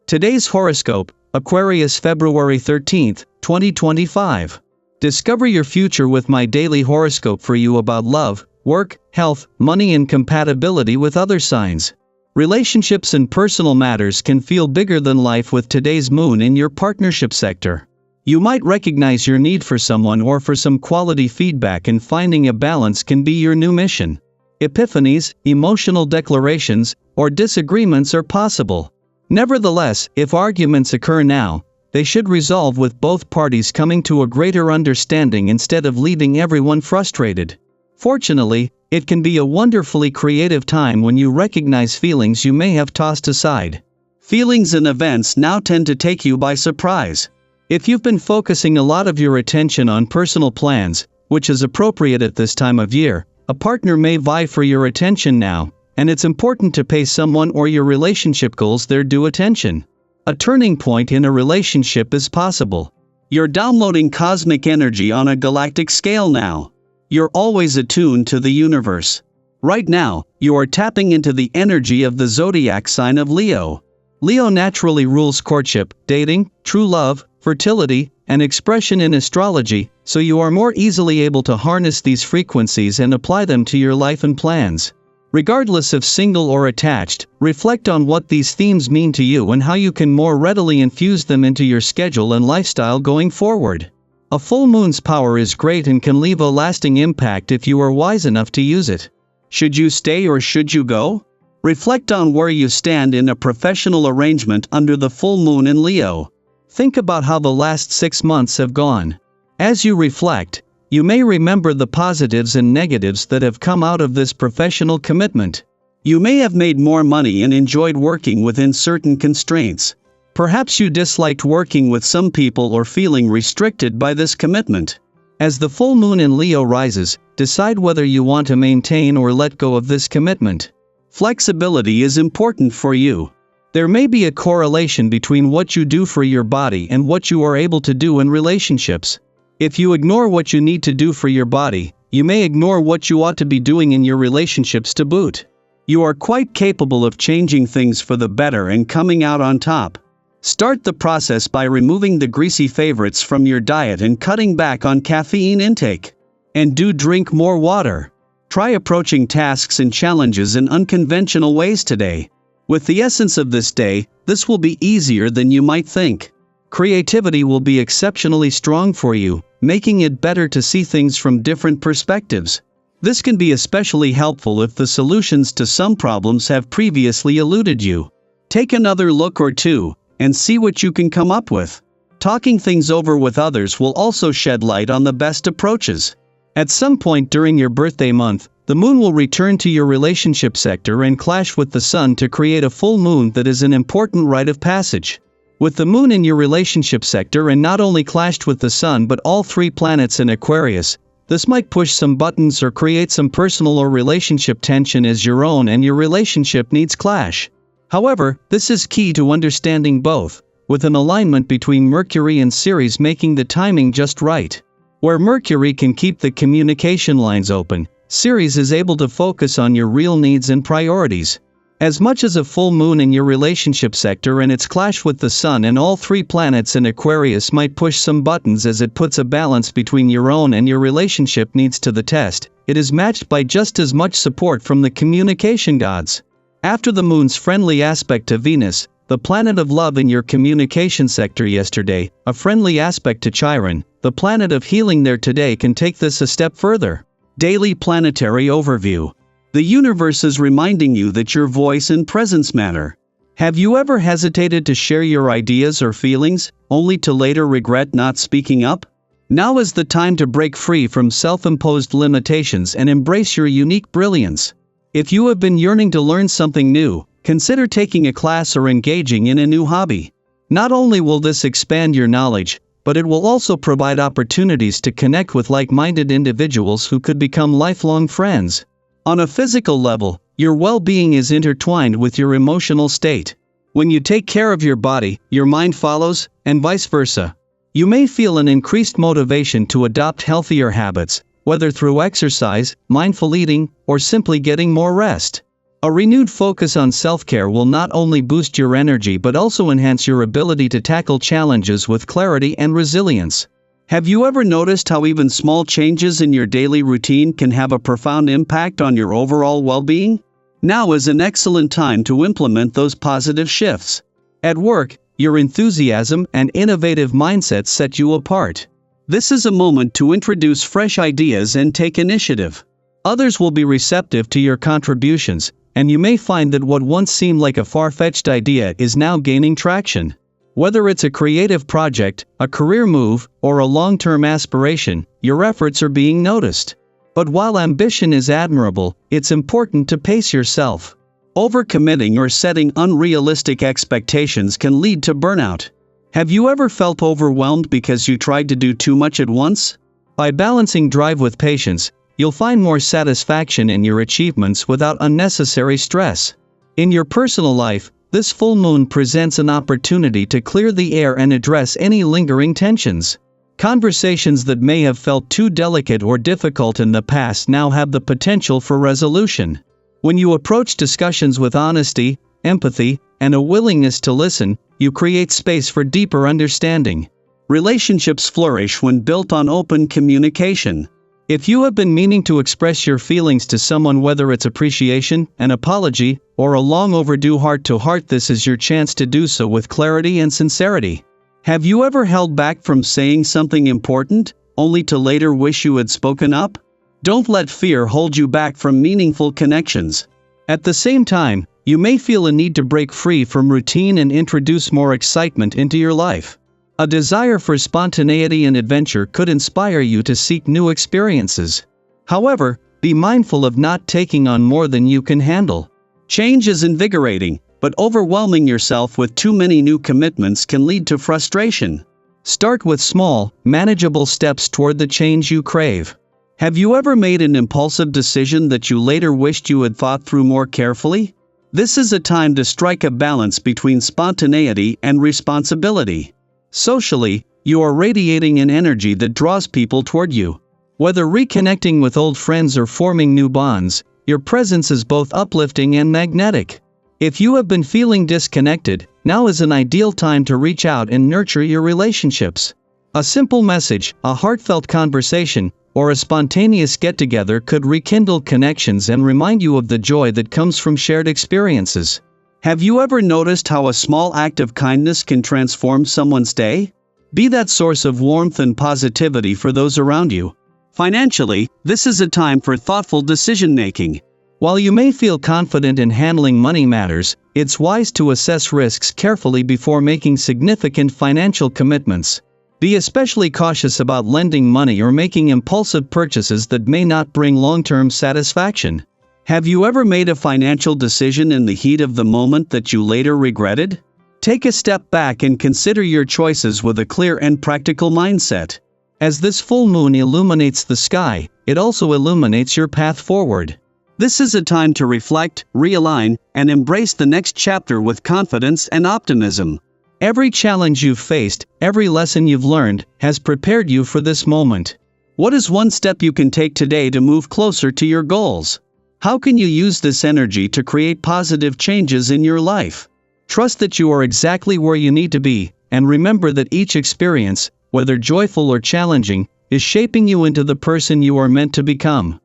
Today's horoscope, Aquarius February 13th, 2025. Discover your future with my daily horoscope for you about love, work, health, money and compatibility with other signs. Relationships and personal matters can feel bigger than life with today's moon in your partnership sector. You might recognize your need for someone or for some quality feedback, and finding a balance can be your new mission. Epiphanies, emotional declarations, or disagreements are possible. Nevertheless, if arguments occur now, they should resolve with both parties coming to a greater understanding instead of leaving everyone frustrated. Fortunately, it can be a wonderfully creative time when you recognize feelings you may have tossed aside. Feelings and events now tend to take you by surprise. If you've been focusing a lot of your attention on personal plans, which is appropriate at this time of year, a partner may vie for your attention now, and it's important to pay someone or your relationship goals their due attention. A turning point in a relationship is possible. You're downloading cosmic energy on a galactic scale now. You're always attuned to the universe. Right now, you are tapping into the energy of the zodiac sign of Leo. Leo naturally rules courtship, dating, true love, fertility, and expression in astrology, so you are more easily able to harness these frequencies and apply them to your life and plans. Regardless of single or attached, reflect on what these themes mean to you and how you can more readily infuse them into your schedule and lifestyle going forward. A full moon's power is great and can leave a lasting impact if you are wise enough to use it. Should you stay or should you go? Reflect on where you stand in a professional arrangement under the full moon in Leo. Think about how the last 6 months have gone. As you reflect, you may remember the positives and negatives that have come out of this professional commitment. You may have made more money and enjoyed working within certain constraints. Perhaps you disliked working with some people or feeling restricted by this commitment. As the full moon in Leo rises, decide whether you want to maintain or let go of this commitment. Flexibility is important for you. There may be a correlation between what you do for your body and what you are able to do in relationships. If you ignore what you need to do for your body, you may ignore what you ought to be doing in your relationships to boot. You are quite capable of changing things for the better and coming out on top. Start the process by removing the greasy favorites from your diet and cutting back on caffeine intake. And do drink more water. Try approaching tasks and challenges in unconventional ways today. With the essence of this day, this will be easier than you might think. Creativity will be exceptionally strong for you, making it better to see things from different perspectives. This can be especially helpful if the solutions to some problems have previously eluded you. Take another look or two, and see what you can come up with. Talking things over with others will also shed light on the best approaches. At some point during your birthday month, the moon will return to your relationship sector and clash with the sun to create a full moon that is an important rite of passage. With the moon in your relationship sector and not only clashed with the sun but all 3 planets in Aquarius, this might push some buttons or create some personal or relationship tension as your own and your relationship needs clash. However, this is key to understanding both, with an alignment between Mercury and Ceres making the timing just right. Where Mercury can keep the communication lines open, Ceres is able to focus on your real needs and priorities. As much as a full moon in your relationship sector and its clash with the sun and all 3 planets in Aquarius might push some buttons as it puts a balance between your own and your relationship needs to the test, it is matched by just as much support from the communication gods. After the moon's friendly aspect to Venus, the planet of love in your communication sector yesterday, a friendly aspect to Chiron, the planet of healing there today can take this a step further. Daily planetary overview. The universe is reminding you that your voice and presence matter. Have you ever hesitated to share your ideas or feelings, only to later regret not speaking up? Now is the time to break free from self-imposed limitations and embrace your unique brilliance. If you have been yearning to learn something new, consider taking a class or engaging in a new hobby. Not only will this expand your knowledge, but it will also provide opportunities to connect with like-minded individuals who could become lifelong friends. On a physical level, your well-being is intertwined with your emotional state. When you take care of your body, your mind follows, and vice versa. You may feel an increased motivation to adopt healthier habits, whether through exercise, mindful eating, or simply getting more rest. A renewed focus on self-care will not only boost your energy but also enhance your ability to tackle challenges with clarity and resilience. Have you ever noticed how even small changes in your daily routine can have a profound impact on your overall well-being? Now is an excellent time to implement those positive shifts. At work, your enthusiasm and innovative mindset set you apart. This is a moment to introduce fresh ideas and take initiative. Others will be receptive to your contributions, and you may find that what once seemed like a far-fetched idea is now gaining traction. Whether it's a creative project, a career move, or a long-term aspiration, your efforts are being noticed. But while ambition is admirable, it's important to pace yourself. Overcommitting or setting unrealistic expectations can lead to burnout. Have you ever felt overwhelmed because you tried to do too much at once? By balancing drive with patience, you'll find more satisfaction in your achievements without unnecessary stress. In your personal life, this full moon presents an opportunity to clear the air and address any lingering tensions. Conversations that may have felt too delicate or difficult in the past now have the potential for resolution. When you approach discussions with honesty, empathy, and a willingness to listen, you create space for deeper understanding. Relationships flourish when built on open communication. If you have been meaning to express your feelings to someone, whether it's appreciation, an apology, or a long overdue heart-to-heart, this is your chance to do so with clarity and sincerity. Have you ever held back from saying something important, only to later wish you had spoken up? Don't let fear hold you back from meaningful connections. At the same time, you may feel a need to break free from routine and introduce more excitement into your life. A desire for spontaneity and adventure could inspire you to seek new experiences. However, be mindful of not taking on more than you can handle. Change is invigorating, but overwhelming yourself with too many new commitments can lead to frustration. Start with small, manageable steps toward the change you crave. Have you ever made an impulsive decision that you later wished you had thought through more carefully? This is a time to strike a balance between spontaneity and responsibility. Socially, you are radiating an energy that draws people toward you. Whether reconnecting with old friends or forming new bonds, your presence is both uplifting and magnetic. If you have been feeling disconnected, now is an ideal time to reach out and nurture your relationships. A simple message, a heartfelt conversation, or a spontaneous get-together could rekindle connections and remind you of the joy that comes from shared experiences. Have you ever noticed how a small act of kindness can transform someone's day? Be that source of warmth and positivity for those around you. Financially, this is a time for thoughtful decision-making. While you may feel confident in handling money matters, it's wise to assess risks carefully before making significant financial commitments. Be especially cautious about lending money or making impulsive purchases that may not bring long-term satisfaction. Have you ever made a financial decision in the heat of the moment that you later regretted? Take a step back and consider your choices with a clear and practical mindset. As this full moon illuminates the sky, it also illuminates your path forward. This is a time to reflect, realign, and embrace the next chapter with confidence and optimism. Every challenge you've faced, every lesson you've learned, has prepared you for this moment. What is one step you can take today to move closer to your goals? How can you use this energy to create positive changes in your life? Trust that you are exactly where you need to be, and remember that each experience, whether joyful or challenging, is shaping you into the person you are meant to become.